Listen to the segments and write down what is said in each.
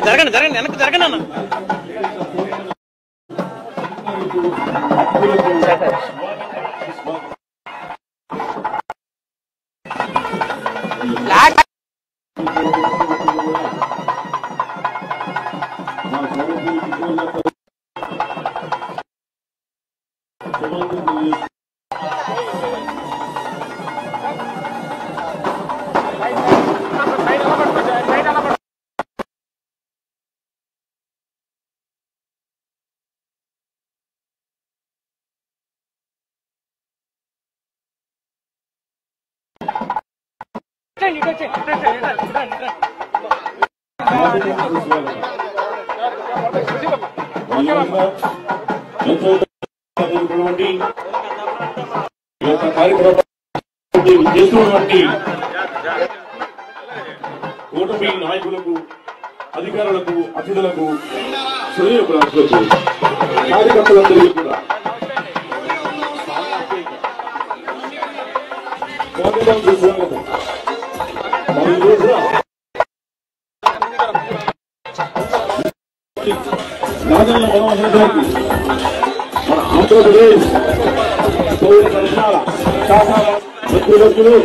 జరగండి జరగండి వెనక్కి జరగండి అన్న. కూటమి నాయకులకు, అధికారులకు, అతిథులకు, శ్రేయోభిలాషులకు, కార్యకర్తలందరికీ కూడా స్వాగతం. మరి ఈ రోజున రాజన్న మనోహర్ గారికి మన ఆంధ్రప్రదేశ్ పౌర పరిశ్రమల శాఖ మంత్రులు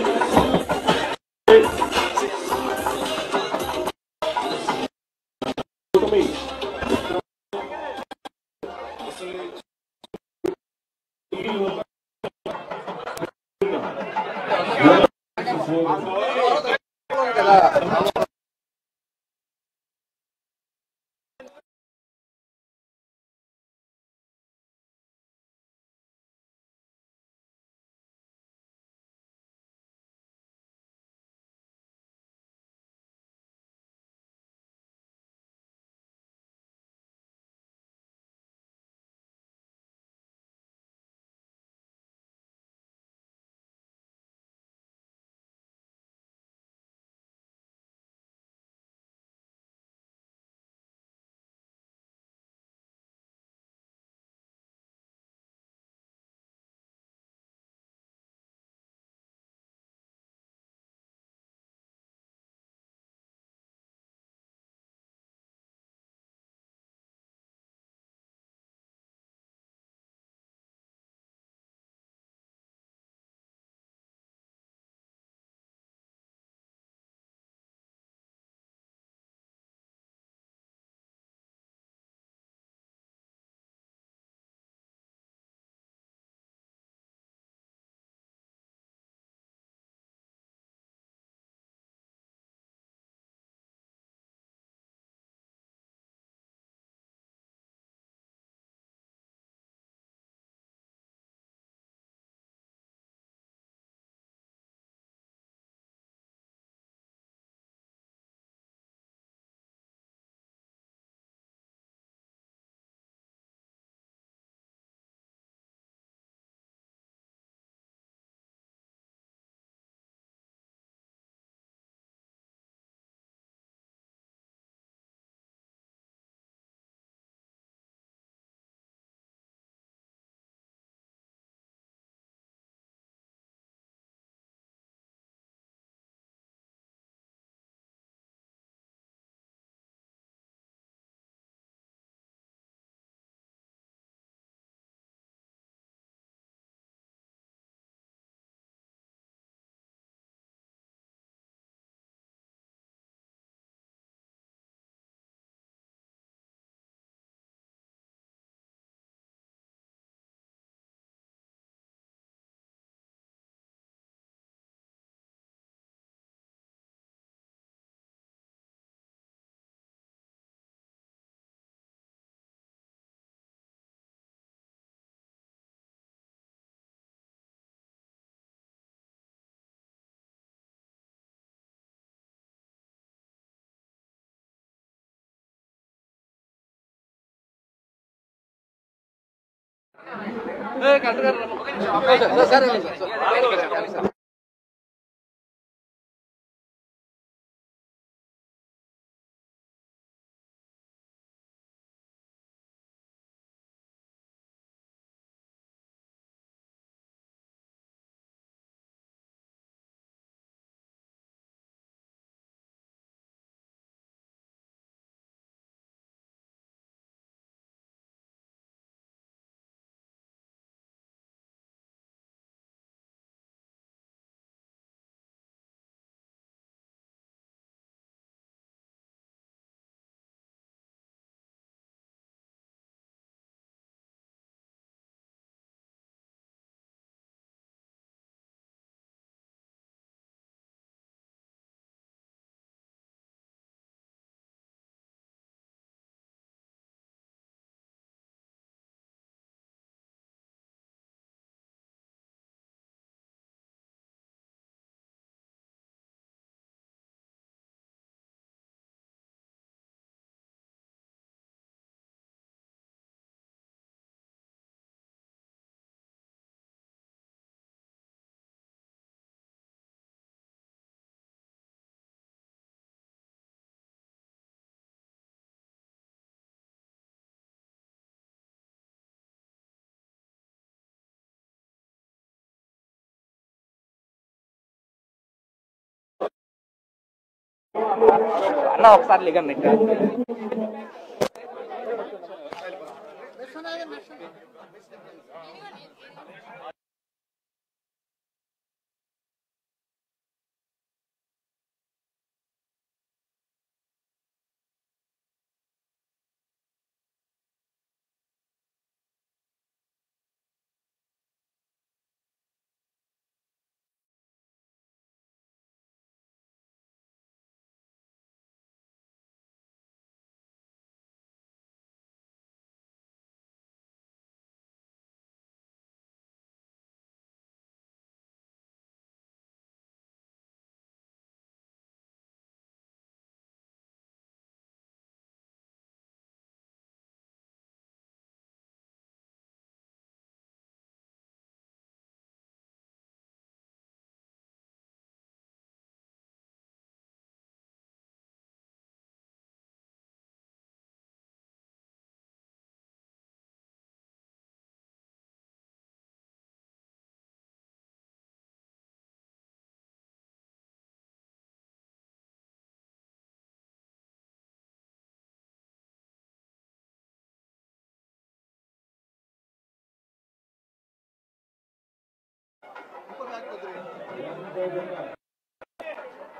అన్న ఒకసారి లిగండి ఇక్కడ.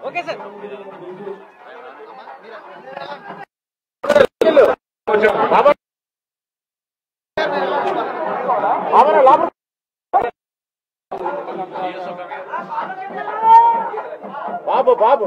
Okay sir. బాబు బాబు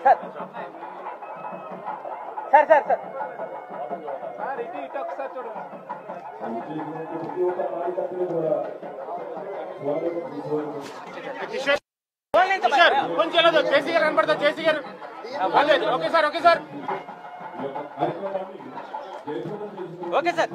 సార్ సార్ సార్ సార్ ఇటు ఒకసారి చూడండి. కొంచెం జేసీ గారు కనపడతా. జేసీ గారు okay sir. Okay sir. Okay sir.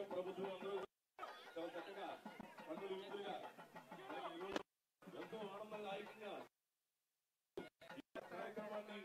ప్రభుత్వం అందరూ చాలా చక్కగా పండుగ విందులుగా ఎంతో ఆనందంగా ఐక్యంగా కార్యక్రమాన్ని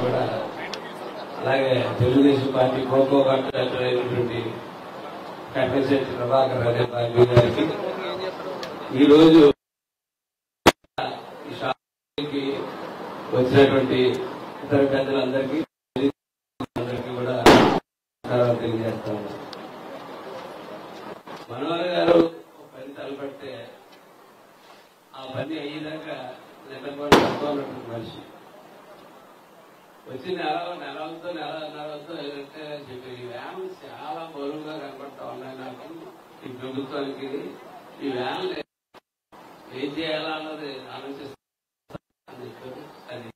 కూడా, అలాగే తెలుగుదేశం పార్టీ కోకో కమిటీ అయినటువంటి కట్టశెట్టి ప్రభాకర్ అనే బాబు గారికి ఈరోజు ఈ షాపింగ్కి వచ్చినటువంటి ఇతర పెద్దలందరికీ కూడా తెలియజేస్తా ఉన్నాం. మనోహర్ గారు పని తలపడితే ఆ పని అయ్యేదాకా నిలబడి అనుకోవాలన్నటువంటి మనిషి వచ్చి నెలతో ఏంటంటే చెప్పి ఈ వ్యాన్లు చాలా బరువుగా కనబడతా ఉన్నాయి. నాకు ఈ ప్రభుత్వానికి ఈ వ్యాన్లు ఏం చేయాలా అన్నది ఆలోచిస్తాను చెప్పారు. అది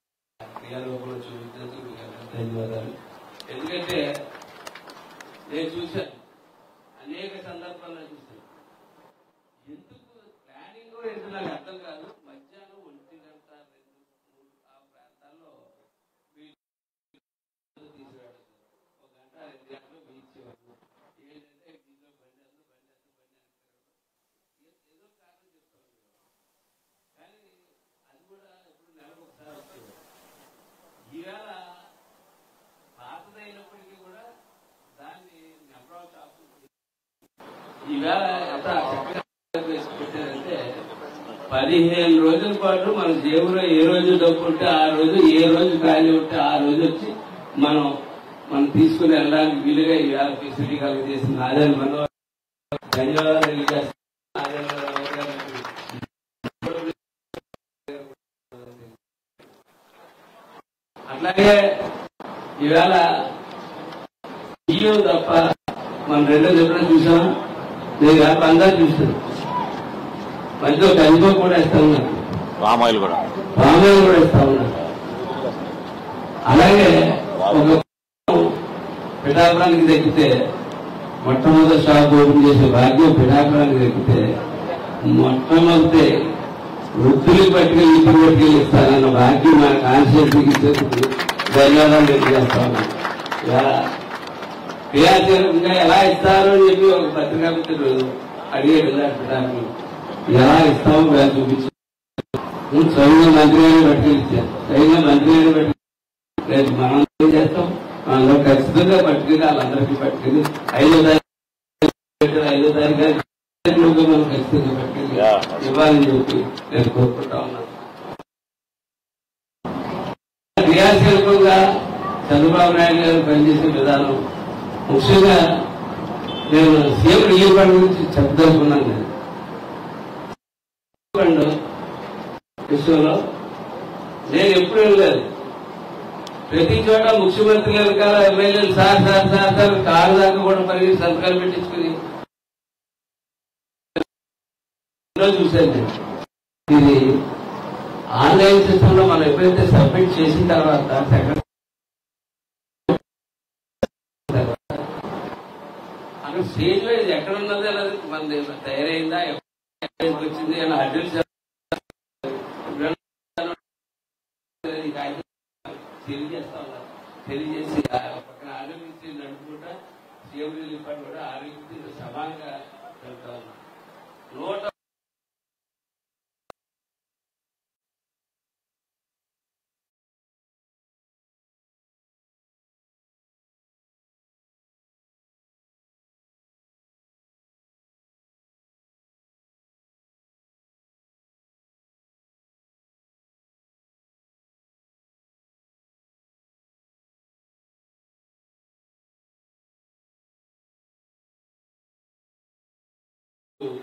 క్రియాలోపంలో చూపించేందుకు ధన్యవాదాలు. ఎందుకంటే నేను చూశాను, అనేక సందర్భాల్లో చూశాను. ఎందుకు ప్లానింగ్ కూడా ఎందుకు నాకు అర్థం కాదు. మధ్యాహ్నం 1 గంట 2, 3 ఆ ప్రాంతాల్లో తీసుకురాడు 1 గంట 2 గంటలు బీచ్చేవారు. ఏంటంటే దీంట్లో బండి ఏదో కారణం చెప్తారు. కానీ అది కూడా ఎప్పుడు నెలకు ఒకసారి వచ్చేది. ఈవేళ పాతదైనప్పటికీ కూడా దాన్ని నెంబర్ ఆఫ్ షాప్స్ ఈవేళ ఎంత పెట్టారంటే 15 రోజుల పాటు మన జేబులో ఏ రోజు డబ్బు ఉంటే ఆ రోజు, ఏ రోజు ఖాళీ ఉంటే ఆ రోజు వచ్చి మనం తీసుకుని వెళ్ళడానికి వీలుగా ఈవేళ ఫెసిలిటీ కలిగజేసింది. అదే మనం ధన్యవాదాలు తెలియజేస్తాం. అట్లాగే ఈవేళ బియ్యం తప్ప మనం రెండో చెప్పడం చూసాం. నేను అందరూ చూస్తాను. మధ్యలో కందిపో కూడా ఇస్తా ఉన్నాను, పామాయిల్ కూడా ఇస్తా ఉన్నాను. అలాగే ఒక పిఠాపురానికి దక్కితే మొట్టమొదటి షాప్ ఓపెన్ చేసే భాగ్యం పిఠాపురానికి దక్కితే మొట్టమొదటి వృద్ధులకు పట్టుకెళ్ళి ఇంటికి పట్టుకెళ్ళి ఇస్తానన్న భాగ్యం మన కాన్స్టిట్యూన్సీకి ఇచ్చేందుకు ధన్యవాదాలు తెలియజేస్తాను. క్రియాశీలకంగా ఎలా ఇస్తారు అని చెప్పి ఒక పత్రికా మిత్రుడు అడిగాడు. పిఠాపురం ఎలా ఇస్తామో వేళ చూపించి స్వయంగా మంత్రి గారిని పట్టుకెళ్ళిచ్చారు. స్వయంగా మంత్రి గారిని పట్టుకెళ్ళి మనం ఏం చేస్తాం, మనందరూ ఖచ్చితంగా పట్టుకెళ్ళి వాళ్ళందరికీ పట్టుకెళ్ళి 5వ తారీఖు మనం ఖచ్చితంగా పట్టుకెళ్ళి ఇవ్వాలని చెప్పి నేను కోరుకుంటా ఉన్నాను. క్రియాశీలకంగా చంద్రబాబు నాయుడు గారు పనిచేసే విధానం, ముఖ్యంగా నేను సీఎం రిలీఫ్ ఫండ్ గురించి చెప్పదలుచుకున్నాను. నేను ఫండ్ విషయంలో నేను ఎప్పుడు వెళ్ళలేదు. ప్రతి చోట ముఖ్యమంత్రి వెనకాల ఎమ్మెల్యేలు సార్ కారు దాకా కూడా పరిగెత్తి సంతకాలు పెట్టించుకుని చూశాను నేను. ఇది ఆన్లైన్ సిస్టమ్ లో మనం ఎప్పుడైతే సబ్మిట్ చేసిన తర్వాత అక్కడ స్టేజ్ వైజ్ ఎక్కడ ఉన్నది అనేది మన తయారైందా, వచ్చింది అని అడ్రస్ తెలియజేస్తా ఉన్నారు. తెలియజేసి పక్కన ఆరోగ్య నడుపుకుంటా సీఎం రిలీఫ్ ఫండ్ కూడా ఆరోగ్య సమానంగా వెళ్తా ఉన్నారు.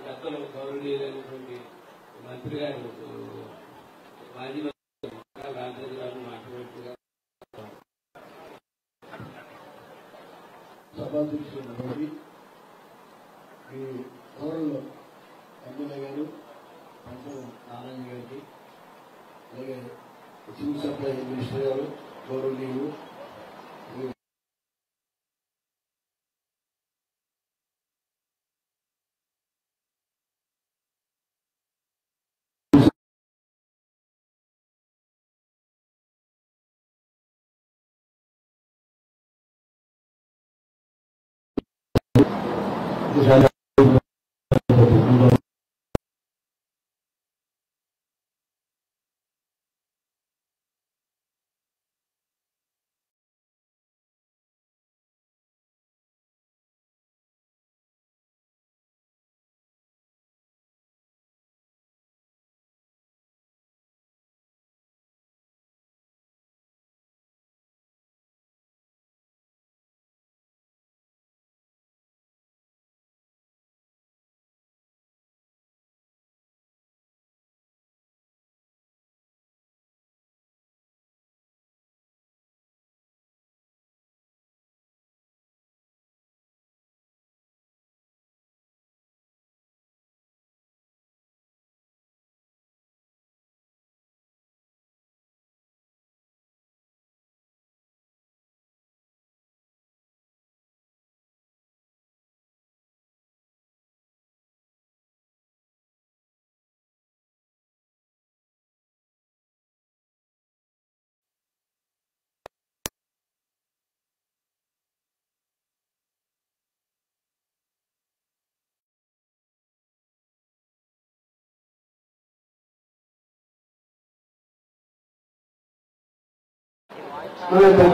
పెద్దలు గౌరవనీయులైనటువంటి మంత్రి గారు మాజీ మంత్రి రాజేంద్ర గారు మాట్లాడుతున్నారు. సభాధ్యక్షుడు ఈ గౌరవ ఎమ్మెల్యే గారు పంచం నారాయణ గారికి, అలాగే సివిల్ సప్లై మినిస్టర్ గారు గౌరవనీయులు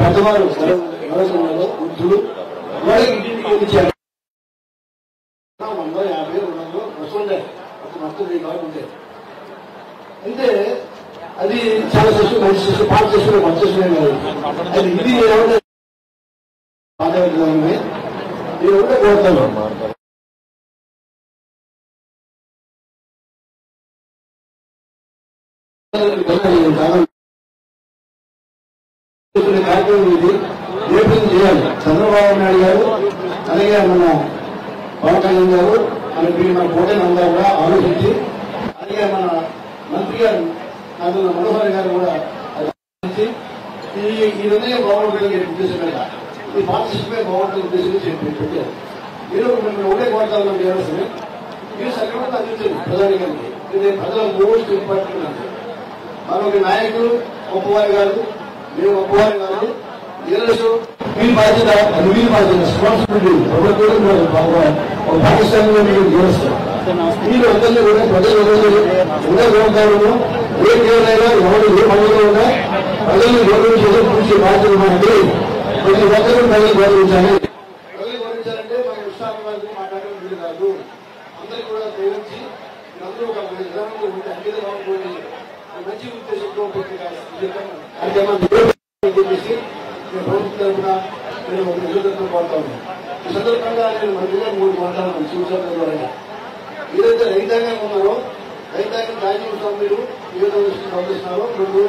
పెద్దవారు వ్యవసాయంలో వృద్ధులు వాళ్ళకి ఇంటింటికి ఇచ్చారు 150 200 వస్తుండే మొత్తం 1000 కాలం ఉంటాయి. అంటే అది చాలా చేస్తూ మంచి చేస్తూ పాట చేస్తూ మంచి చేస్తున్నాయి కాదు. అది ఇది ఏమంటే నేను ఒకటే కోరుతాను, కార్యక్రమం ఇది రేపు చేయాలి. చంద్రబాబు నాయుడు గారు అలాగే మన పవన్ కళ్యాణ్ గారు మన పోటీ అందరూ కూడా ఆలోచించి, అలాగే మన మంత్రి గారు అందులో మనోహర్ గారు కూడా ఈ నిర్ణయం బాగుంటుంది ఉద్దేశం మీద ఈ పార్టీషిపే బాగుంటుంది ఉద్దేశం పెట్టారు. మీరు ఒకటే కోరుతాను చేయాల్సింది మీరు సరిగ్గా అందించండి ప్రధాని గారికి. ఇది ప్రజల మోస్ట్ ఇంపార్టెంట్ అంటే మనకి నాయకులు గొప్పవారి కాదు, మేము గొప్పవారి కాదు. ఈరోజు వీళ్ళు బాధ్యత, అది వీళ్ళు బాధ్యత, రెస్పాన్సిబిలిటీ ఒక పాకిస్తాన్లో మీరు చేస్తారు. మీరు అందరినీ కూడా ప్రజలు గౌరవం ఏ దేవుడైనా ఎవరు ఏ పనులు ఉన్నా ప్రజల్ని గౌరవించేది పూర్తి బాధ్యత మనకి. ప్రతి ఒక్కరూ ప్రజలు గౌరవించాలి. ప్రజలు గౌరవించాలంటే మన ఉత్సాహంగా మాట్లాడడం వీలు కాదు. అందరూ కూడా ప్రేమించి అందరూ ఒక విధానంలో ఉంటే అంకితం కాకపోతే మంచి ఉద్దేశంతో చెప్పేసి నేను ప్రభుత్వం తరఫున నేను ఒక నిజంగా కోరుతాను. ఈ సందర్భంగా నేను మంత్రిగా 3 మాట్లాడాను సూచనల ద్వారా. ఏదైతే రైతాంగం ఉన్నారో రైతాంగం రాజీవ్ మీరు ఏదో పంపిస్తున్నారో 2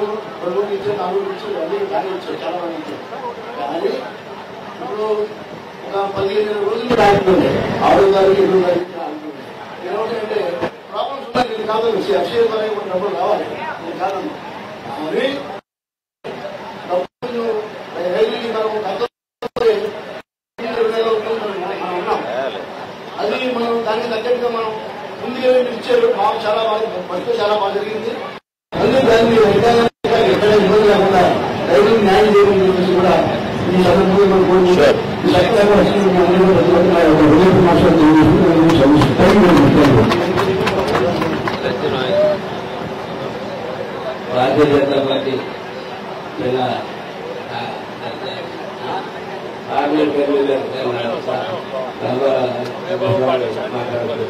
రోజులు ఇచ్చారు, 4 రోజులు ఇచ్చారు, అన్ని కానీ ఇచ్చారు, చాలా మంది ఇచ్చారు. కానీ ఇప్పుడు ఒక 15 రోజులు రాకపోతే 6వ తారీఖు 7వ తారీఖు ఆగుతుంది. ఏమంటే ప్రాబ్లమ్స్ ఉన్నాయి. ఇది కాదు అక్షయ తారీఖు డబ్బులు రావాలి, ఇది కాదమ్మా. మరి డబ్బులు రైతులకి మనం ఉన్నాం, అది మనం దానికి తగ్గట్టుగా మనం ముందుగా ఇచ్చారు. మాకు చాలా బాగా ఫస్ట్ చాలా బాగా జరిగింది. మళ్ళీ దాన్ని ఎక్కడ ఇబ్బంది లేకుండా రైతులకు న్యాయం చేయడం చెప్పేసి కూడా ఈ సందర్భంగా మనం కోరుకుంటే ఈ సత్యంగా భారతీయ జనతా పార్టీ జిల్లా ఆర్మీ కన్వీనర్ మాట్లాడుతూ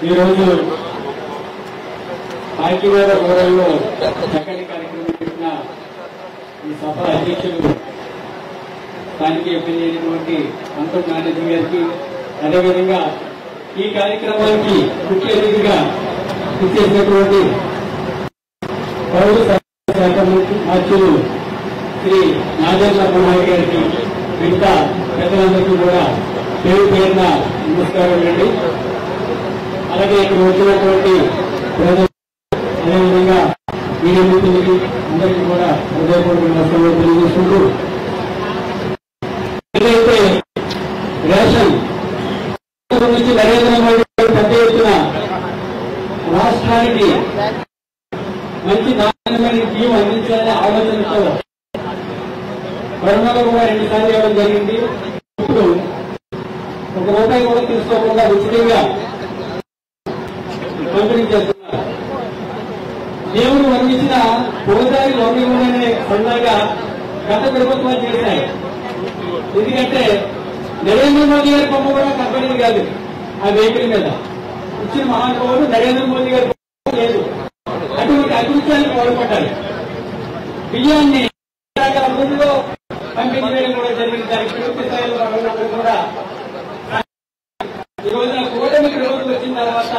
ఈరోజు పార్టీవాద గౌరవంలో చక్కటి కార్యక్రమం పెట్టిన ఈ సభ అధ్యక్షులు స్థానిక ఎమ్మెల్యే అయినటువంటి అంతం నానాజీ గారికి, అదేవిధంగా ఈ కార్యక్రమానికి ముఖ్య అతిథిగా ఇచ్చేసినటువంటి పౌర శాఖ మంత్రులు శ్రీ నాగేంద్ర కుమార్ గారికి, మిగతా పెద్దలందరికీ కూడా పేరు పేరున నమస్కారం అండి. అలాగే ఇక్కడ వచ్చినటువంటి ప్రజలు, అదేవిధంగా మీడియా మిత్రులకి అందరికీ కూడా హృదయపూర్వక నమస్కారాలు తెలియజేసుకుంటూ, ఏదైతే రేషన్ నుంచి నరేంద్ర మోడీ పెద్ద ఎత్తున రాష్ట్రానికి మంచి నాణ్యమైన బియ్యం అందించాలనే ఆలోచనతో కరోనాలో కూడా 2 సార్లు ఇవ్వడం జరిగింది. ఇప్పుడు ₹1 కూడా తీసుకోకుండా ఉచితంగా పంపిణీ చేస్తున్నారు. దేవుడు వర్ణించిన గోదావరి లోకంలోనే సొంతంగా గత ప్రభుత్వాలు చేశాయి. ఎందుకంటే నరేంద్ర మోదీ గారి బొమ్మ కూడా కంపెనీ కాదు, ఆ వెహికల్ మీద ఇచ్చిన మహానుభావుడు నరేంద్ర మోదీ గారి బొమ్మ లేదు. అటువంటి అభివృద్ధికి పాల్పడ్డారు. బియ్యాన్ని ముందులో పంపిణీ చేయడం కూడా జరిగింది. దానికి పూర్తి స్థాయిలో పాల్గొన్నప్పుడు కూడా ఈ రోజున కూటమికి రోజు వచ్చిన తర్వాత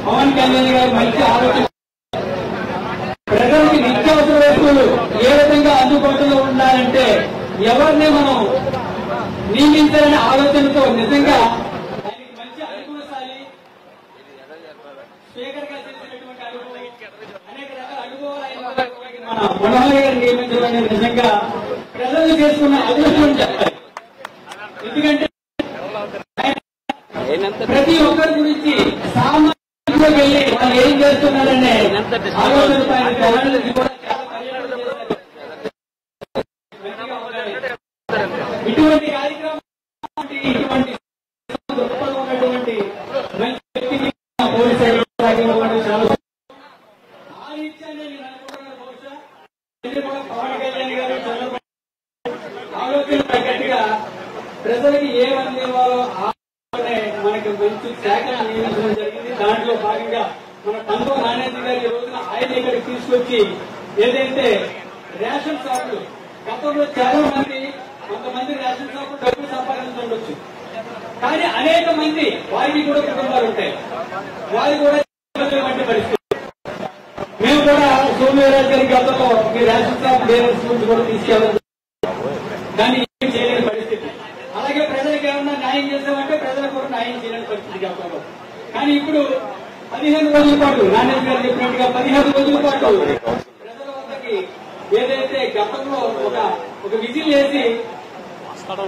పవన్ కళ్యాణ్ గారు మంచి ఆలోచన, ప్రజలకి నిత్యావసర వస్తువులు ఏ విధంగా అందుబాటులో ఉండాలంటే ఎవరిని మనం నియమించాలనే ఆలోచనతో నిజంగా ఆయనకి మంచి అనుకూలశాలి, స్పీకర్ గా చేసినటువంటి అనుభవం, అనేక రకాల అనుభవాలు ఆయన మన మనోహర్ గారు నియమించడం నిజంగా ప్రజలు చేసుకున్న అదృష్టం చెప్పాలి. ఎందుకంటే ప్రతి ఒక్కరి గురించి సామాన్యంగా వెళ్ళి వాళ్ళు ఏం చేస్తున్నారనే ఆలోచన ఇటువంటి కార్యక్రమం ఇటువంటి ఉన్నటువంటి మంచి వ్యక్తికి పోలీసు ప్రజలకి ఏమని ఇవ్వాలో మనకి మంచి శాఖలు నియమించడం జరిగింది. దాంట్లో భాగంగా మన పంతో నాణ్యత గారి ఈ రోజున ఆయన ఇక్కడికి తీసుకొచ్చి ఏదైతే రేషన్ షాపులు గతంలో చాలా మంది కొంతమంది రేషన్ షాపులు డబ్బులు సంపాదించవచ్చు, కానీ అనేక మంది వారికి కూడా కుటుంబాలు ఉంటాయి, వారి కూడా వంటి పరిస్థితి. మేము కూడా సోమవీరాజు గారి గతంలో మీ రేషన్ షాప్ బేరర్స్ గురించి కూడా తీసుకెళ్ళాలి, కానీ ఏం చేయలేని పరిస్థితి. అలాగే ప్రజలకు ఏమన్నా న్యాయం చేస్తామంటే ప్రజలకు కూడా న్యాయం చేయలేని పరిస్థితి గతంలో. కానీ ఇప్పుడు 15 రోజుల పాటు నాణ్యత గారు చెప్పినట్టుగా 15 రోజుల పాటు ప్రజల వద్దకి ఏదైతే గతంలో ఒక విజిల్ వేసి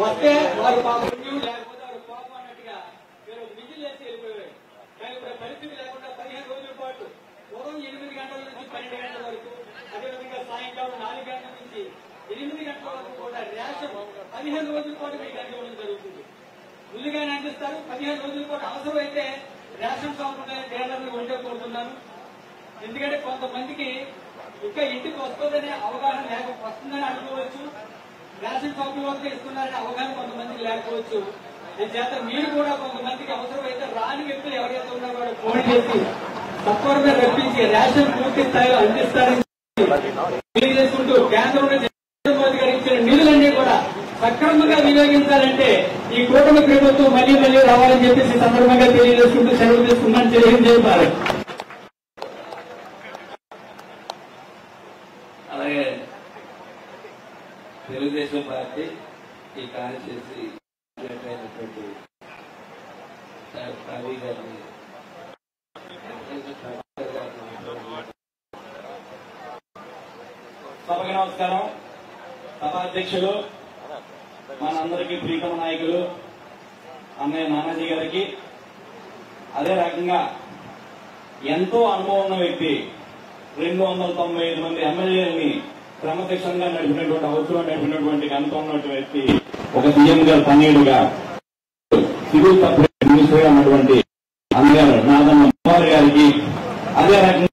వస్తే వారు పాపం లేకపోతే వారు పాపం అన్నట్టుగా మీరు విజిల్ వేసి వెళ్ళిపోయారు. కానీ ఇప్పుడు పరిస్థితి లేకుండా 15 రోజుల పాటు ఉదయం 8 గంటల నుంచి 12 గంటల వరకు, అదేవిధంగా సాయంకాలం 4 గంటల నుంచి 8 గంటల వరకు కూడా రేషన్ 15 రోజుల పాటు మీకు అందివ్వడం జరుగుతుంది. ముందుగానే అందిస్తారు. 15 రోజుల పాటు అవసరమైతే రేషన్ షాపులు డీలర్లు ఉంటే కోరుతున్నాను. ఎందుకంటే కొంతమందికి ఇంకా ఇంటికి వస్తుందనే అవగాహన వస్తుందని అనుకోవచ్చు, రేషన్ షాపుల వరకు ఇస్తున్నారనే అవగాహన కొంతమందికి లేకపోవచ్చు. చేత మీరు కూడా కొంతమందికి అవసరమైతే రాని వ్యక్తులు ఎవరైతే ఉన్నారో కూడా ఫోన్ చేసి తక్కువ రప్పించి రేషన్ పూర్తి స్థాయిలో అందిస్తారని తెలియజేసుకుంటూ కేంద్రంలో నరేంద్ర మోదీ గారు ఇచ్చిన నిధులన్నీ కూడా సక్రమంగా వినియోగించాలంటే ఈ కూటమి ప్రభుత్వం మళ్లీ మళ్లీ రావాలని చెప్పేసి సందర్భంగా తెలియజేసుకుంటూ సెలవు తీసుకున్నాను. తెలియజేయాలి. అలాగే తెలుగుదేశం పార్టీ ఈ కాన్స్టిట్యూన్సీ అయినటువంటి కవి గారిని సభకి నమస్కారం. సభాధ్యక్షులు మనందరికీ ప్రీతమ నాయకులు అన్నయ్య నానాజీ గారికి, అదే రకంగా ఎంతో అనుభవం ఉన్న వ్యక్తి 295 మంది ఎమ్మెల్యేలని క్రమశిక్షణగా నడిపినటువంటి అవసరం నడిపినటువంటి ఘనత ఉన్నటువంటి వ్యక్తి, ఒక సీఎం గారు తనయుడుగా సివిల్ సప్లై మినిస్టర్ గా ఉన్నటువంటి అన్నగారు నాదన్న కుమార్ గారికి, అదే రకంగా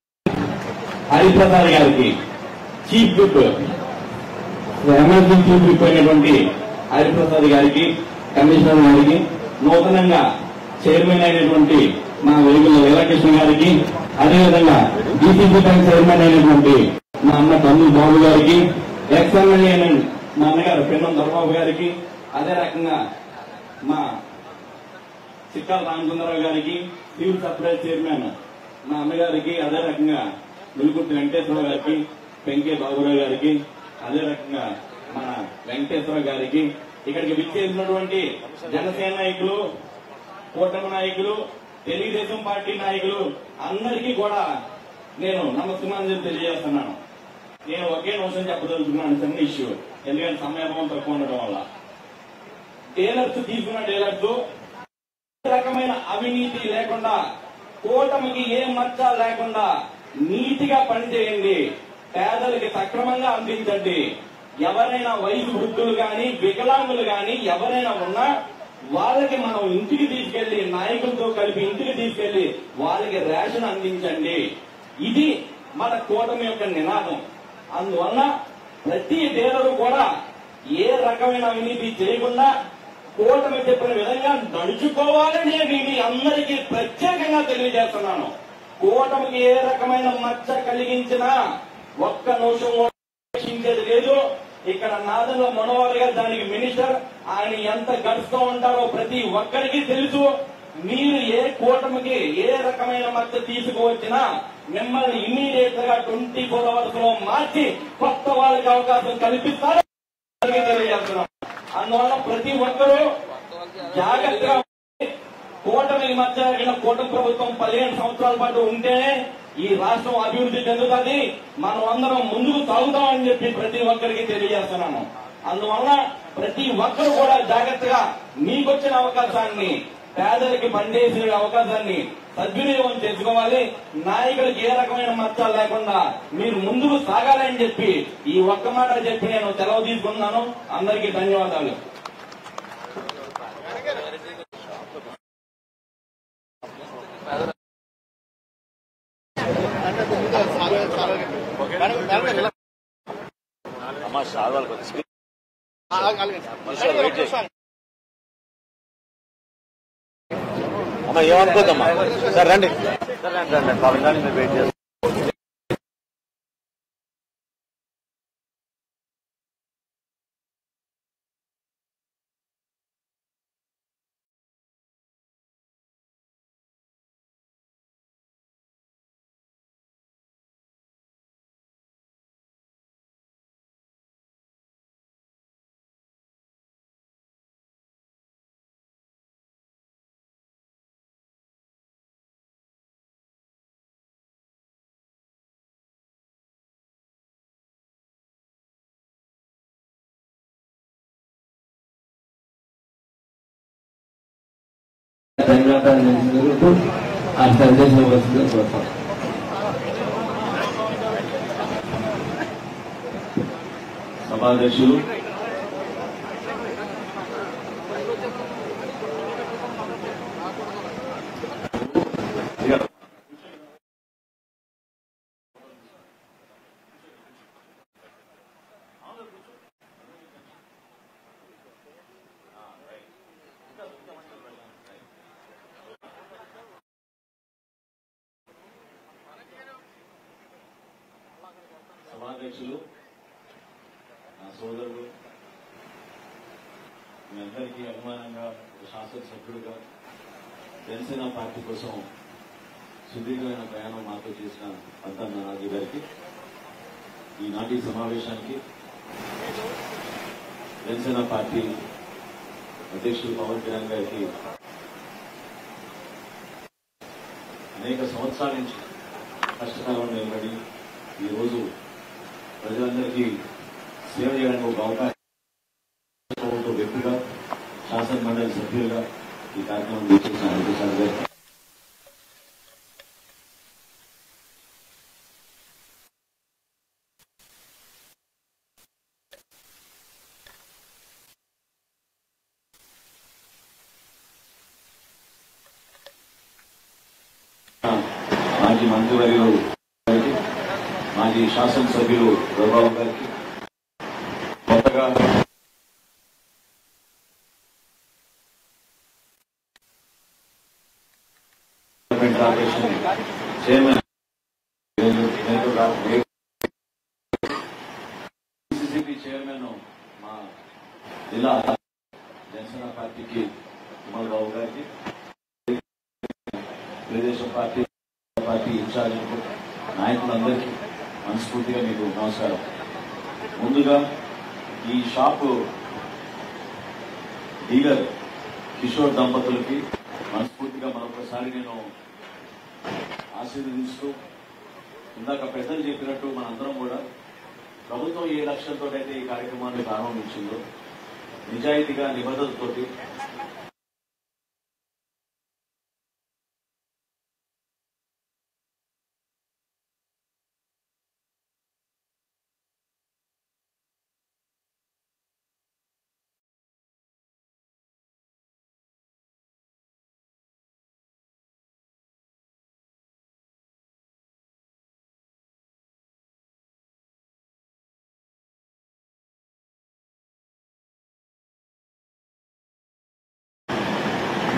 హరిప్రసాద్ గారికి, chief whip emergency chief whip అయినటువంటి హరిప్రసాద్ గారికి, కమిషనర్ గారికి, నూతనంగా చైర్మన్ అయినటువంటి మా వెలుగుల లీలాకృష్ణ గారికి, అదేవిధంగా డీసీసీ బ్యాంక్ చైర్మన్ అయినటువంటి మా అన్న తమ్ముడు బాబు గారికి, ఎక్స్ఎమ్మెల్యే మా అన్నగారు పిన్నం దొరబాబు గారికి, అదే రకంగా మా చిక్కాల రామచంద్రరావు గారికి, సివిల్ సప్లై చైర్మన్ మా అన్నగారికి, అదే రకంగా వెలుగుర్తి వెంకటేశ్వరరావు గారికి, పెంకే బాబురావు గారికి, అదే రకంగా మన వెంకటేశ్వరరావు గారికి, ఇక్కడికి విచ్చేసినటువంటి జనసేన నాయకులు, కూటమి నాయకులు, తెలుగుదేశం పార్టీ నాయకులు అందరికీ కూడా నేను నమస్కారం తెలియజేస్తున్నాను. నేను ఒకే నిమిషం చెప్పదలుచుకున్నాను, చిన్న ఇష్యూ, ఎందుకంటే సమయం తక్కువ ఉండడం వల్ల. డీలర్స్ తీసుకున్న డీలర్స్ రకమైన అవినీతి లేకుండా, కూటమికి ఏ మచ్చ లేకుండా నీతిగా పనిచేయండి, పేదలకి సక్రమంగా అందించండి. ఎవరైనా వయసు వృద్ధులు గాని వికలాంగులు గాని ఎవరైనా ఉన్నా వాళ్ళకి మనం ఇంటికి తీసుకెళ్లి నాయకులతో కలిపి ఇంటికి తీసుకెళ్లి వాళ్ళకి రేషన్ అందించండి. ఇది మన కూటమి యొక్క నినాదం. అందువల్ల ప్రతి డీలరు కూడా ఏ రకమైన అవినీతి చేయకుండా కూటమి చెప్పిన విధంగా నడుచుకోవాలని నేను అందరికీ ప్రత్యేకంగా తెలియజేస్తున్నాను. కూటమికి ఏ రకమైన మచ్చ కలిగించినా ఒక్క నిమిషం రక్షించేది లేదు. ఇక్కడ నాదంలో మనోహర్ గారు దానికి మినిస్టర్, ఆయన ఎంత గడుస్తూ ఉంటారో ప్రతి ఒక్కరికి తెలుసు. మీరు ఏ కూటమికి ఏ రకమైన మచ్చ తీసుకువచ్చినా మిమ్మల్ని ఇమ్మీడియట్ గా 24 hours లో మార్చి కొత్త వాళ్ళకి అవకాశం కల్పిస్తారు తెలియజేస్తున్నాం. అందువల్ల ప్రతి ఒక్కరూ జాగ్రత్తగా కూటమికి మధ్య కూటమి ప్రభుత్వం 15 సంవత్సరాల పాటు ఉంటేనే ఈ రాష్ట్రం అభివృద్ధి చెందుతుంది, మనం అందరం ముందుకు సాగుతామని చెప్పి ప్రతి ఒక్కరికి తెలియజేస్తున్నాను. అందువల్ల ప్రతి ఒక్కరు కూడా జాగ్రత్తగా మీకొచ్చిన అవకాశాన్ని, పేదలకి పనిచేసే అవకాశాన్ని సద్వినియోగం చేసుకోవాలి. నాయకులకు ఏ రకమైన మచ్చ లేకుండా మీరు ముందుకు సాగాలని చెప్పి ఈ ఒక్క మాట చెప్పి నేను సెలవు తీసుకున్నాను. అందరికీ ధన్యవాదాలు. అమ్మా షార్ వాళ్ళకి వచ్చి ఏమనుకోదమ్మా సార్ రండి సార్ రండి పవన్ మీరు వెయిట్ చేస్తాం. ధన్యవాదాలు ఆ సందేశం వచ్చిందని కోరుతాం. సభాధ్యక్షులు సభాధ్యక్షులు నా సోదరుడు మీ అందరికీ అభిమానంగా శాసనసభ్యుడిగా జనసేన పార్టీ కోసం సుదీర్ఘమైన ప్రయాణం మాతో చేసిన పంతం నానాజీ గారికి ఈనాటి సమావేశానికి జనసేన పార్టీ అధ్యక్షుడు పవన్ కళ్యాణ్ గారికి అనేక సంవత్సరాల నుంచి కష్టకాలంలో నిలబడి ఈరోజు ప్రజలందరికీ సేవ చేయడానికి ఒక అవకాశం వ్యక్తిగా శాసన మండలి సభ్యులుగా ఈ కార్యక్రమం చేసిన హరిప్రసాద్ గారు మాజీ మంత్రివర్యులు గారికి మాజీ శాసనసభ్యులు రఘుబాబు గారికి కొత్తగా కార్పొరేషన్ చైర్మన్ సిసిపి చైర్మన్ మా జిల్లా జనసేన పార్టీకి కుమార్ బాబు గారికి తెలుగుదేశం పార్టీ ఇన్ఛార్జ్ నాయకులందరికీ మనస్ఫూర్తిగా మీకు నమస్కారం. ముందుగా ఈ షాపు డీలర్ కిషోర్ దంపతులకి మనస్ఫూర్తిగా మరొకసారి నేను ఆశీర్వదిస్తూ ఇందాక పెద్దలు చెప్పినట్టు మనందరం కూడా ప్రభుత్వం ఏ లక్ష్యంతో అయితే ఈ కార్యక్రమాన్ని ప్రారంభించిందో నిజాయితీగా నిబద్ధతతోటి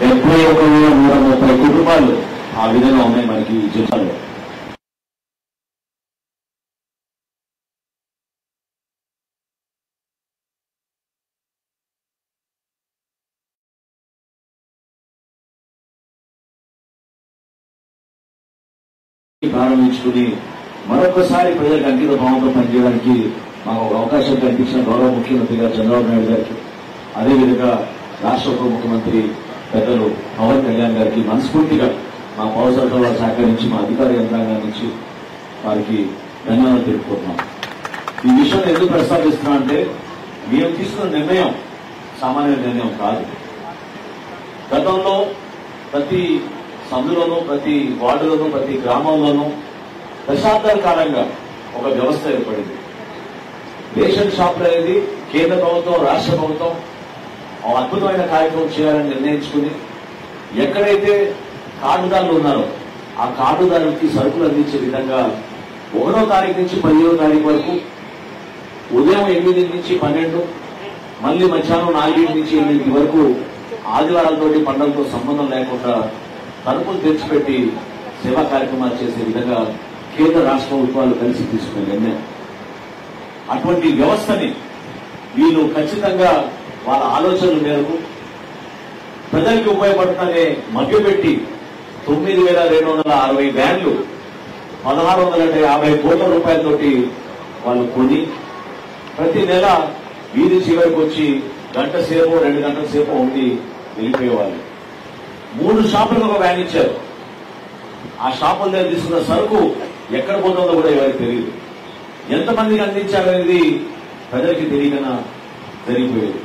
ఎక్కువ 130 కుటుంబాలు ఆ విధంగా ఉన్నాయి మనకి ఈ జిల్లాలో. ప్రారంభించుకుని మరొకసారి ప్రజలకు అంకిత భావంతో పనిచేయడానికి మాకు ఒక అవకాశం కల్పించిన గౌరవ ముఖ్యమంత్రి గారు చంద్రబాబు నాయుడు గారికి, అదేవిధంగా రాష్ట్ర ఉప ముఖ్యమంత్రి పెద్దలు పవన్ కళ్యాణ్ గారికి మనస్ఫూర్తిగా మా పౌర సరఫరాల శాఖ నుంచి మా అధికార యంత్రాంగం నుంచి వారికి ధన్యవాదాలు తెలుపుకుంటున్నాం. ఈ విషయం ఎందుకు ప్రస్తావిస్తున్నా అంటే మేము తీసుకున్న నిర్ణయం సామాన్య నిర్ణయం కాదు. గతంలో ప్రతి సందులోనూ ప్రతి వార్డులోనూ ప్రతి గ్రామంలోనూ దశాబ్దాల కాలంగా ఒక వ్యవస్థ ఏర్పడింది. రేషన్ షాపులు అనేది కేంద్ర ప్రభుత్వం రాష్ట్ర ప్రభుత్వం ఒక అద్భుతమైన కార్యక్రమం చేయాలని నిర్ణయించుకుని ఎక్కడైతే కార్డుదారులు ఉన్నారో ఆ కార్డుదారులకి సరుకులు అందించే విధంగా 1వ తారీఖు నుంచి 15వ తారీఖు వరకు ఉదయం 8 నుంచి 12, మళ్లీ మధ్యాహ్నం 4 నుంచి 8 వరకు ఆదివారాలతోటి పండుగలతో సంబంధం లేకుండా తలుపులు తెచ్చిపెట్టి సేవా కార్యక్రమాలు చేసే విధంగా కేంద్ర రాష్ట్ర ప్రభుత్వాలు కలిసి తీసుకునే నిర్ణయం. అటువంటి వ్యవస్థని వీళ్ళు ఖచ్చితంగా వాళ్ళ ఆలోచనల మేరకు ప్రజలకు ఉపయోగపడుతుందనే మభ్యపెట్టి 9,260 వ్యాన్లు 1,650 కోట్ల రూపాయలతోటి వాళ్ళు కొని ప్రతి నెల వీధి చివరికి వచ్చి గంట సేపు 2 గంటల సేపు ఉండి వెళ్ళిపోయేవాళ్ళు. 3 షాపులకు ఒక వ్యాన్ ఇచ్చారు. ఆ షాపుల దగ్గర తీసుకున్న సరుకు ఎక్కడ పోతుందో కూడా ఎవరికి తెలియదు. ఎంతమందికి అందించాలనేది ప్రజలకి తెలియకనా జరిగిపోయేది.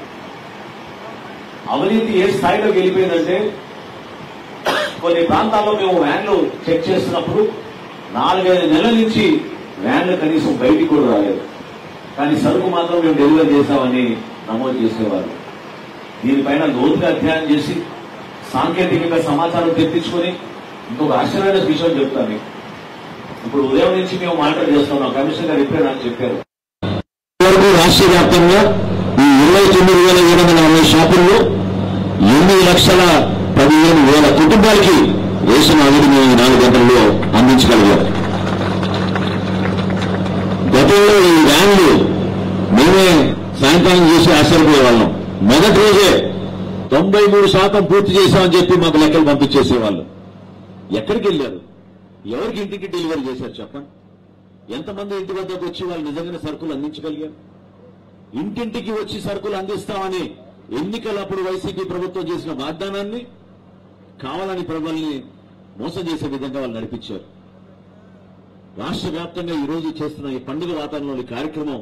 అవినీతి ఏ స్థాయిలోకి వెళ్ళిపోయిందంటే కొన్ని ప్రాంతాల్లో మేము వ్యాన్లు చెక్ చేస్తున్నప్పుడు 4-5 నెలల నుంచి వ్యాన్లు కనీసం బయటికి కూడా రాలేదు. కానీ సరుకు మాత్రం మేము డెలివరీ చేశామని నమోదు చేసేవారు. దీనిపైన లోతుగా అధ్యయనం చేసి సాంకేతికంగా సమాచారం తెప్పించుకొని ఇంకొక ఆశ్చర్యమైన విషయం చెప్తాను. ఇప్పుడు ఉదయం నుంచి మేము మానిటర్ చేస్తున్నాం. కమిషనర్ గారు ఇప్పుడే నాకు చెప్పారు. రాష్ట్ర వ్యాప్తంగా ఈ 29,740 షాపుల్లో 8,15,000 కుటుంబాలకి రేషన్ అవిని మేము 4 గంటల్లో అందించగలిగారు. గతంలో ఈ వ్యాన్లు మేమే సాయంకాలం చేసి ఆశ్చర్యపోయేవాళ్ళం. మొదటి రోజే 93% పూర్తి చేశామని చెప్పి మాకు లెక్కలు పంపించేసేవాళ్ళు. ఎక్కడికి వెళ్ళారు? ఎవరికి ఇంటికి డెలివరీ చేశారు చెప్పండి? ఎంతమంది ఇంటి వద్దకు వచ్చి వాళ్ళు నిజంగానే సరుకులు అందించగలిగారు? ఇంటింటికి వచ్చి సరుకులు అందిస్తామని ఎన్నికలప్పుడు వైసీపీ ప్రభుత్వం చేసిన వాగ్దానాన్ని కావాలని ప్రజల్ని మోసం చేసే విధంగా వాళ్ళు నడిపించారు. రాష్ట్ర వ్యాప్తంగా ఈ రోజు చేస్తున్న ఈ పండుగ వాతావరణంలో కార్యక్రమం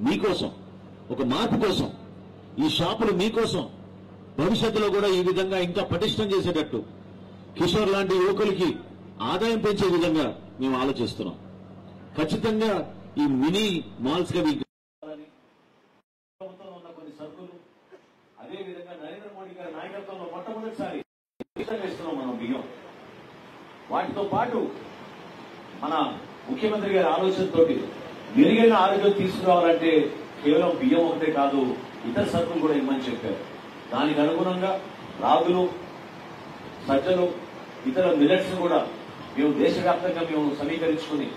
మీకోసం, ఒక మార్పు కోసం, ఈ షాపులు మీకోసం, భవిష్యత్తులో కూడా ఈ విధంగా ఇంకా పటిష్టం చేసేటట్టు కిషోర్ లాంటి యువకులకి ఆదాయం పెంచే విధంగా మేము ఆలోచిస్తున్నాం. ఖచ్చితంగా ఈ మినీ మాల్స్ గా ప్రభుత్వంలో ఉన్న కొన్ని సరుకులు అదేవిధంగా నరేంద్ర మోడీ గారి నాయకత్వంలో మొట్టమొదటిసారి ఇస్తున్నాం మనం బియ్యం. వాటితో పాటు మన ముఖ్యమంత్రి గారి ఆలోచనతో మెరుగైన ఆరోగ్యం తీసుకురావాలంటే కేవలం బియ్యం ఒకటే కాదు, ఇతర సరుకులు కూడా ఇవ్వమని చెప్పారు. దానికి అనుగుణంగా రాగులు, సజ్జలు, ఇతర మిల్లెట్స్ కూడా మేము దేశవ్యాప్తంగా మేము సమీకరించుకుని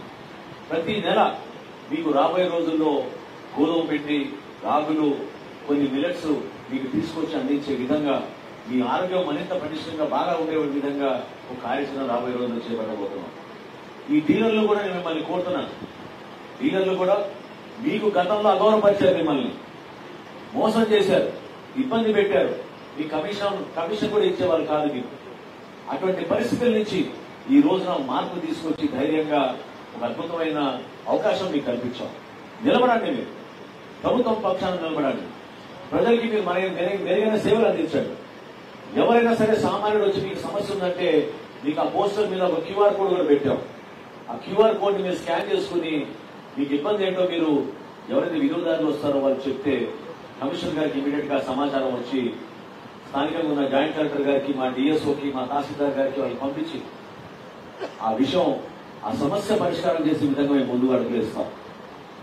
ప్రతి నెల మీకు రాబోయే రోజుల్లో గోధుమ పిండి, రాగులు, కొన్ని మిల్లెట్స్ మీకు తీసుకొచ్చి అందించే విధంగా మీ ఆరోగ్యం మరింత పటిష్టంగా బాగా ఉండే విధంగా ఒక కార్యాచరణ రాబోయే రోజుల్లో చేపట్టబోతున్నాం. ఈ డీలర్లు కూడా నేను మిమ్మల్ని కోరుతున్నాను. డీలర్లు కూడా మీకు గతంలో అగౌరవపరిచారు, మిమ్మల్ని మోసం చేశారు, ఇబ్బంది పెట్టారు. మీ కమిషన్ కూడా ఇచ్చేవాళ్ళు కాదు మీకు. అటువంటి పరిస్థితుల నుంచి ఈ రోజున మార్పు తీసుకొచ్చి ధైర్యంగా ఒక అద్భుతమైన అవకాశం మీకు కల్పించాం. నిలబడండి, మీరు ప్రభుత్వం పక్షాన నిలబడండి. ప్రజలకి మీరు మెరుగైన సేవలు అందించండి. ఎవరైనా సరే సామాన్యుడు వచ్చి మీకు సమస్య ఉందంటే మీకు ఆ పోస్టర్ మీద ఒక క్యూఆర్ కోడ్ కూడా పెట్టాం. ఆ క్యూఆర్ కోడ్ మీరు స్కాన్ చేసుకుని మీకు ఇబ్బంది ఏంటో మీరు ఎవరైతే వినియోగదారులు వస్తారో వాళ్ళు చెప్తే కమిషనర్ గారికి ఇమీడియట్ గా సమాచారం వచ్చి స్థానికంగా ఉన్న జాయింట్ కలెక్టర్ గారికి, మా డిఎస్ఓకి, మా తహసీల్దార్ గారికి వాళ్ళు పంపించి ఆ విషయం, ఆ సమస్య పరిష్కారం చేసే విధంగా మేము ముందుకు అడుగులేస్తాం.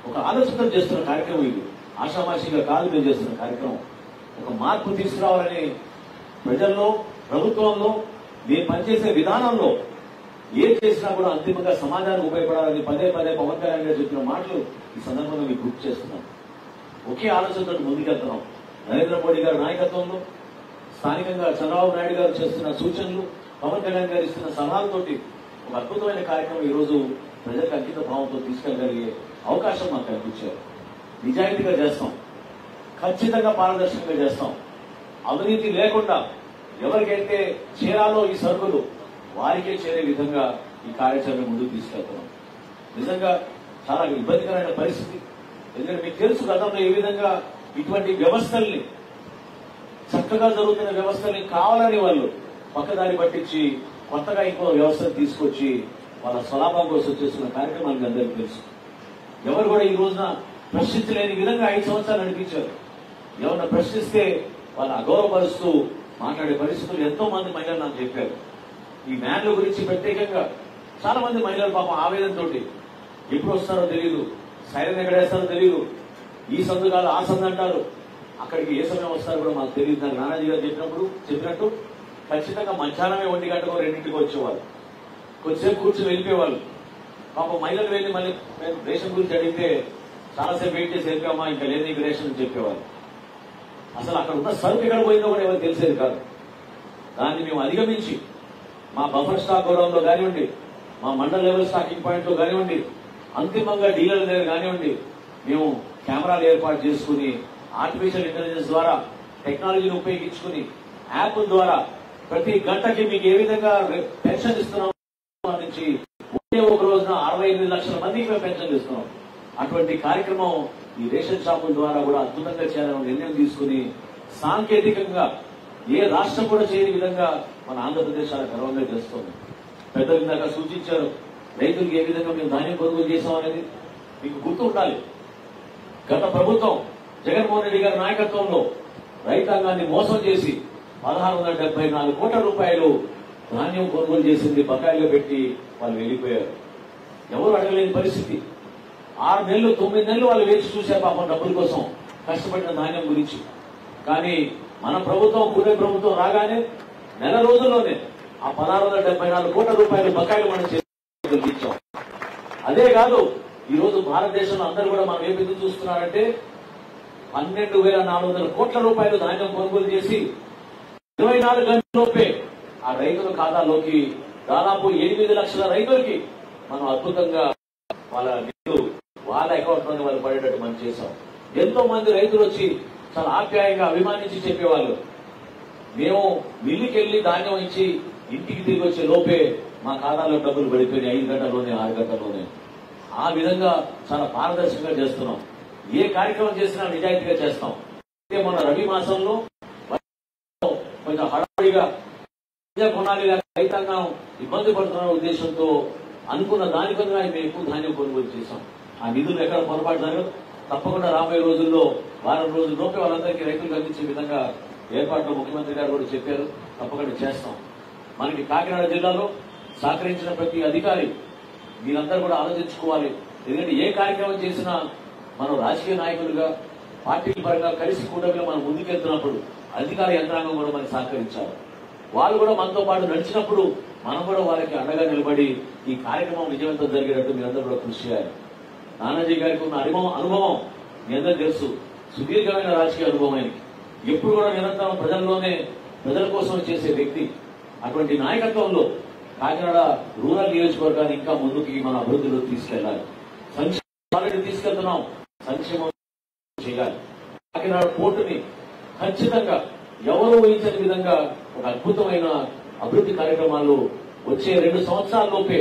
ఒక ఆలోచనతో చేస్తున్న కార్యక్రమం ఇది. ఆషామాషిగా కాదు మేము చేస్తున్న కార్యక్రమం. ఒక మార్పు తీసుకురావాలని ప్రజల్లో, ప్రభుత్వంలో, మేము పనిచేసే విధానంలో ఏం చేసినా కూడా అంతిమంగా సమాజానికి ఉపయోగపడాలని పదే పదే పవన్ కళ్యాణ్ గారు చెప్పిన మాటలు ఈ సందర్భంగా మీకు గుర్తు చేస్తున్నాం. ఒకే ఆలోచనతో ముందుకెళ్తున్నాం. నరేంద్ర మోడీ గారి నాయకత్వంలో స్థానికంగా చంద్రబాబు నాయుడు గారు చేస్తున్న సూచనలు, పవన్ కళ్యాణ్ గారు ఇస్తున్న సలహాలతోటి ఒక అద్భుతమైన కార్యక్రమం ఈ రోజు ప్రజలకు అంకిత భావంతో తీసుకెళ్లగలిగే అవకాశం మాకు కల్పించారు. నిజాయితీగా చేస్తాం, ఖచ్చితంగా పారదర్శకంగా చేస్తాం. అవినీతి లేకుండా ఎవరికైతే చేరాలో ఈ సరుకులు వారికే చేరే విధంగా ఈ కార్యాచరణ ముందుకు తీసుకెళ్తున్నాం. నిజంగా చాలా ఇబ్బందికరమైన పరిస్థితి. ఎందుకంటే మీకు తెలుసు గతంలో ఏ విధంగా ఇటువంటి వ్యవస్థల్ని, చక్కగా జరుగుతున్న వ్యవస్థల్ని కావాలని వాళ్ళు పక్కదారి పట్టించి కొత్తగా ఇంకో వ్యవస్థను తీసుకొచ్చి వాళ్ళ స్వలాభం కోసం చేస్తున్న కార్యక్రమానికి అందరికీ తెలుసు. ఎవరు కూడా ఈ రోజున ప్రశ్నించలేని విధంగా 5 సంవత్సరాలు నడిపించారు. ఎవరన్నా ప్రశ్నిస్తే వాళ్ళు అగౌరవపరుస్తూ మాట్లాడే పరిస్థితులు ఎంతో మంది మహిళలు నాకు చెప్పారు. ఈ వ్యాన్ల గురించి ప్రత్యేకంగా చాలా మంది మహిళలు పాపం ఆవేదనతో ఎప్పుడు వస్తారో తెలియదు, సైరన్ ఎక్కడేస్తారో తెలియదు, ఈ సందు కాదు ఆ సందు అంటారు, అక్కడికి ఏ సమయం వస్తారో కూడా మాకు తెలియదు. నాకు నానాజీ గారు చెప్పినట్టు ఖచ్చితంగా మధ్యాహ్నమే 1 గంటకో 2ంటికి వచ్చేవాళ్ళు. కొద్దిసేపు కూర్చొని వెళ్ళిపోయేవాళ్ళు. పాపం మహిళలు వెళ్ళి మళ్ళీ మేము రేషన్ గురించి అడిగితే చాలాసేపు వెయిట్ చేసి వెళ్ళిపోయామా, ఇంకా లేదు నీకు రేషన్ అని చెప్పేవాళ్ళు. అసలు అక్కడ ఉన్న సరుకు ఎక్కడ పోయిందో కూడా ఎవరు తెలిసేది కాదు. దాన్ని మేము అధిగమించి మా బఫర్ స్టాక్ గోడౌన్లో కానివ్వండి, మా మండల లెవెల్ స్టాకింగ్ పాయింట్లో కానివ్వండి, అంతిమంగా డీలర్ల దగ్గర కానివ్వండి, మేము కెమెరాలు ఏర్పాటు చేసుకుని ఆర్టిఫిషియల్ ఇంటెలిజెన్స్ ద్వారా టెక్నాలజీని ఉపయోగించుకుని యాప్ ద్వారా ప్రతి గంటకి మీకు ఏ విధంగా పెన్షన్ ఇస్తున్నాం నుంచి ఒకే ఒక రోజున 68 లక్షల మందికి మేము పెన్షన్ ఇస్తున్నాం. అటువంటి కార్యక్రమం ఈ రేషన్ షాపుల ద్వారా కూడా అద్భుతంగా చేయాలని నిర్ణయం తీసుకుని సాంకేతికంగా ఏ రాష్ట్రం కూడా చేయని విధంగా మన ఆంధ్రప్రదేశ్ చాలా గర్వంగా చేస్తుంది. పెద్దలు ఇందాక సూచించారు రైతులకు ఏ విధంగా మేము ధాన్యం కొనుగోలు చేశామనేది మీకు గుర్తు ఉండాలి. గత ప్రభుత్వం జగన్మోహన్ రెడ్డి గారి నాయకత్వంలో రైతాంగాన్ని మోసం చేసి 1674 కోట్ల రూపాయలు ధాన్యం కొనుగోలు చేసింది, బకాయిలో పెట్టి వాళ్ళు వెళ్ళిపోయారు. ఎవరు అడగలేని పరిస్థితి. 6 నెలలు 9 నెలలు వాళ్ళు వేచి చూశారు పాపం డబ్బుల కోసం కష్టపడిన ధాన్యం గురించి. కానీ మన ప్రభుత్వం కూటమి ప్రభుత్వం రాగానే నెల రోజుల్లోనే ఆ 1674 కోట్ల రూపాయలు బకాయిలు మనం చేయించాం. అదే కాదు, ఈ రోజు భారతదేశంలో అందరూ కూడా మనం ఏం ఎదురు చూస్తున్నారంటే 12,400 కోట్ల రూపాయలు ధాన్యం కొనుగోలు చేసి 24 గంటలలోపే ఆ రైతుల ఖాతాలోకి దాదాపు 8 లక్షల రైతులకి మనం అద్భుతంగా వాళ్ళ నిధులు వాళ్ళ అకౌంట్ లోనే వాళ్ళు పడేటట్టు మనం చేశాం. ఎంతో మంది రైతులు వచ్చి చాలా ఆప్యాయంగా అభిమానించి చెప్పేవాళ్ళు, మేము మిల్లుకి వెళ్లి ధాన్యం ఇచ్చి ఇంటికి తిరిగి వచ్చే లోపే మా ఖాతాలో డబ్బులు పడిపోయినాయి 5 గంటల్లోనే 6 గంటల్లోనే. ఆ విధంగా చాలా పారదర్శకంగా చేస్తున్నాం. ఏ కార్యక్రమం చేసినా నిజాయితీగా చేస్తాం. మన రబీ మాసంలో కొంచెం హడావుడిగా కొనాలి, రైతాంగం ఇబ్బంది పడుతున్న ఉద్దేశంతో అనుకున్న దానికన్నా మేము ఎక్కువ ధాన్యం కొనుగోలు చేశాం. ఆ నిధులు ఎక్కడ పొరపాటు జరగదు. తప్పకుండా రాబోయే రోజుల్లో వారం రోజుల్లోపే వాళ్ళందరికీ రైతులకు అందించే విధంగా ఏర్పాట్లు ముఖ్యమంత్రి గారు కూడా చెప్పారు. తప్పకుండా చేస్తాం. మనకి కాకినాడ జిల్లాలో సహకరించిన ప్రతి అధికారి మీరందరూ కూడా ఆలోచించుకోవాలి. ఎందుకంటే ఏ కార్యక్రమం చేసినా మనం రాజకీయ నాయకులుగా పార్టీల పరంగా కలిసి కూటమిలో మనం ముందుకెళ్తున్నప్పుడు అధికార యంత్రాంగం కూడా మనకి సహకరించాలి. వాళ్ళు కూడా మనతో పాటు నడిచినప్పుడు మనం కూడా వాళ్ళకి అండగా నిలబడి ఈ కార్యక్రమం విజయవంతం జరిగేటట్టు మీరందరూ కూడా కృషి చేయాలి. నానాజీ గారికి ఉన్న అనుభవం మీ అందరూ తెలుసు. సుదీర్ఘమైన రాజకీయ అనుభవం ఆయనకి. ఎప్పుడు కూడా నిరంతరం ప్రజల కోసం చేసే వ్యక్తి. అటువంటి నాయకత్వంలో కాకినాడ రూరల్ నియోజకవర్గాన్ని ఇంకా ముందుకి మన అభివృద్ధిలో తీసుకెళ్లాలి. సంక్షేమం ఆల్రెడీ తీసుకెళ్తున్నాం, సంక్షేమం చేయాలి. కాకినాడ పోర్టుని ఖచ్చితంగా ఎవరు ఊహించని విధంగా ఒక అద్భుతమైన అభివృద్ధి కార్యక్రమాలు వచ్చే 2 సంవత్సరాల్లోపే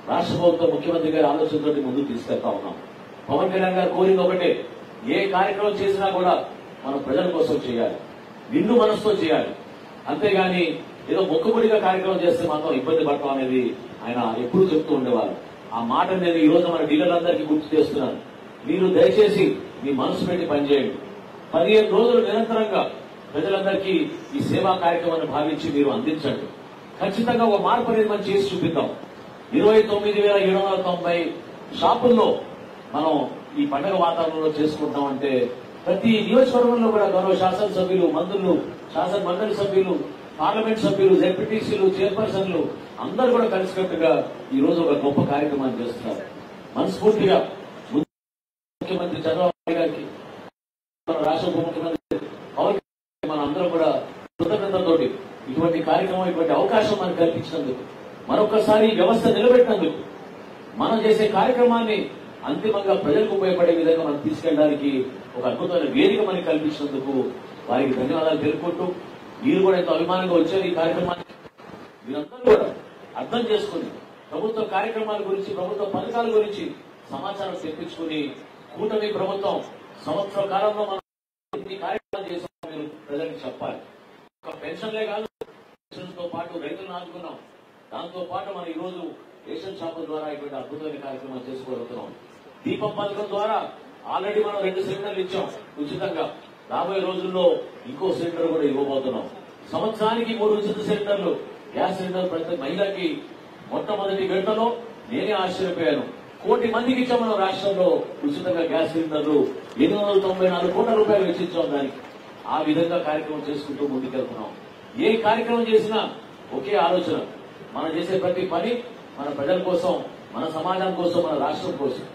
రాష్ట్ర ప్రభుత్వం ముఖ్యమంత్రి గారి ఆలోచనతో ముందుకు తీసుకెళ్తా ఉన్నాం. పవన్ కళ్యాణ్ గారు కోరింది ఒకటే, ఏ కార్యక్రమం చేసినా కూడా మనం ప్రజల కోసం చేయాలి, నిండు మనసుతో చేయాలి. అంతేగాని ఏదో మొక్కుబడిగా కార్యక్రమం చేస్తే మాత్రం ఇబ్బంది పడతాం అనేది ఆయన ఎప్పుడూ చెప్తూ ఉండేవారు. ఆ మాట నేను ఈ రోజు మన డీలర్లందరికీ గుర్తు చేస్తున్నాను. మీరు దయచేసి మీ మనసు పెట్టి పనిచేయండి. 15 రోజులు నిరంతరంగా ప్రజలందరికీ ఈ సేవా కార్యక్రమాన్ని భావించి మీరు అందించండి. ఖచ్చితంగా ఒక మార్పు అనేది మనం చేసి చూపిద్దాం. 29,790 షాపుల్లో మనం ఈ పండుగ వాతావరణంలో చేసుకుంటామంటే ప్రతి నియోజకవర్గంలో కూడా గౌరవ శాసనసభ్యులు, మంత్రులు, శాసన మండలి సభ్యులు, పార్లమెంట్ సభ్యులు, జెడ్పీటీసీలు, చైర్పర్సన్లు అందరూ కూడా కలిసికట్టుగా ఈ రోజు ఒక గొప్ప కార్యక్రమాన్ని చేస్తున్నారు. మనస్ఫూర్తిగా ముఖ్యమంత్రి చంద్రబాబు గారికి, రాష్ట్ర ఉప ముఖ్యమంత్రి పవన్ మన అందరం కూడా కృతజ్ఞతతోటి ఇటువంటి కార్యక్రమం, ఇటువంటి అవకాశం మనకు కల్పించినందుకు, మరొకసారి వ్యవస్థ నిలబెట్టినందుకు, మనం చేసే కార్యక్రమాన్ని అంతిమంగా ప్రజలకు ఉపయోగపడే విధంగా మనం తీసుకెళ్ళడానికి ఒక అద్భుతమైన వేదిక మనకి కల్పించినందుకు వారికి ధన్యవాదాలు తెలుపుకుంటూ, మీరు కూడా ఎంతో అభిమానంగా వచ్చారు. ఈ కార్యక్రమాన్ని మీరందరూ కూడా అర్థం చేసుకుని ప్రభుత్వ కార్యక్రమాల గురించి, ప్రభుత్వ పథకాల గురించి సమాచారం తెప్పించుకుని కూటమి ప్రభుత్వం సంవత్సర కాలంలో మనం ఈ కార్యక్రమాలు చేసాం మీరు ప్రజలకు చెప్పాలి. ఒక పెన్షన్లే కాదు, పెన్షన్తో పాటు రైతులను ఆదుకున్నాం. దాంతో పాటు మనం ఈ రోజు రేషన్ షాపుల ద్వారా ఇటువంటి అద్భుతమైన కార్యక్రమాలు చేసుకోగలుగుతున్నాం. దీపం పథకం ద్వారా ఆల్రెడీ మనం 2 సిలిండర్లు ఇచ్చాం ఉచితంగా. రాబోయే రోజుల్లో ఇంకో సిలిండర్ కూడా ఇవ్వబోతున్నాం. సంవత్సరానికి 3 ఉచిత సిలిండర్లు, గ్యాస్ సిలిండర్ ప్రతి మహిళకి మొట్టమొదటి విడతలో నేనే ఆశ్చర్యపోయాను. 1 కోటి మందికి ఇచ్చాం మనం రాష్ట్రంలో ఉచితంగా గ్యాస్ సిలిండర్లు. 894 కోట్ల రూపాయలు వెచ్చించాం దానికి. ఆ విధంగా కార్యక్రమం చేసుకుంటూ ముందుకెళ్తున్నాం. ఏ కార్యక్రమం చేసినా ఒకే ఆలోచన, మనం చేసే ప్రతి పని మన ప్రజల కోసం, మన సమాజం కోసం, మన రాష్ట్రం కోసం.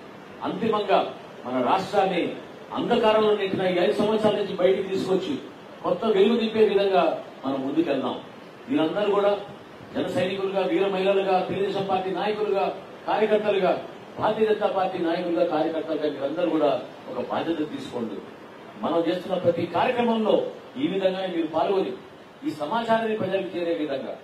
అంతిమంగా మన రాష్ట్రాన్ని అంధకారంలో నెట్టిన ఈ 5 సంవత్సరాల నుంచి బయటికి తీసుకొచ్చి కొత్త వెలుగు నింపే విధంగా మనం ముందుకెళ్దాం. వీరందరూ కూడా జన సైనికులుగా, వీర మహిళలుగా, తెలుగుదేశం పార్టీ నాయకులుగా, కార్యకర్తలుగా, భారతీయ జనతా పార్టీ నాయకులుగా, కార్యకర్తలుగా మీరందరూ కూడా ఒక బాధ్యత తీసుకోండి. మనం చేస్తున్న ప్రతి కార్యక్రమంలో ఈ విధంగా మీరు పాల్గొని ఈ సమాచారాన్ని ప్రజలకు చేరే విధంగా,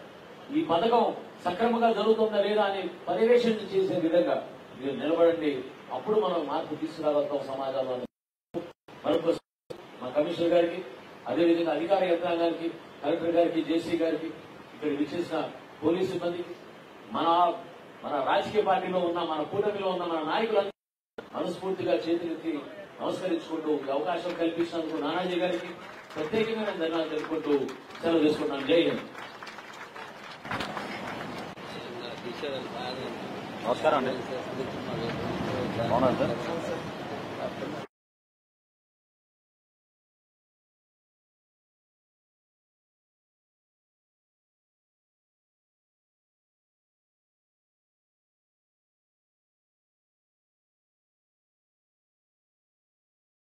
ఈ పథకం సక్రమంగా జరుగుతుందా లేదా అని పర్యవేక్షణ చేసే విధంగా మీరు నిలబడండి. అప్పుడు మనం మార్పు తీసుకురాగలుగుతాం సమాజంలో. మరొకసారి మా కమిషనర్ గారికి, అదేవిధంగా అధికార యంత్రాంగానికి, కలెక్టర్ గారికి, జేసీ గారికి, ఇక్కడ విచ్చేసిన పోలీసు సిబ్బందికి, మన రాజకీయ పార్టీలో ఉన్న, మన కూటమిలో ఉన్న మన నాయకులందరూ మనస్ఫూర్తిగా చేతులెత్తి నమస్కరించుకుంటూ ఈ అవకాశం కల్పించినందుకు నానాజీ గారికి ప్రత్యేకంగా నేను ధన్యవాదాలు తెలుపుకుంటూ సెలవు తీసుకుంటున్నాను. జై హింద్. నమస్కారం అండి. అవునా సార్?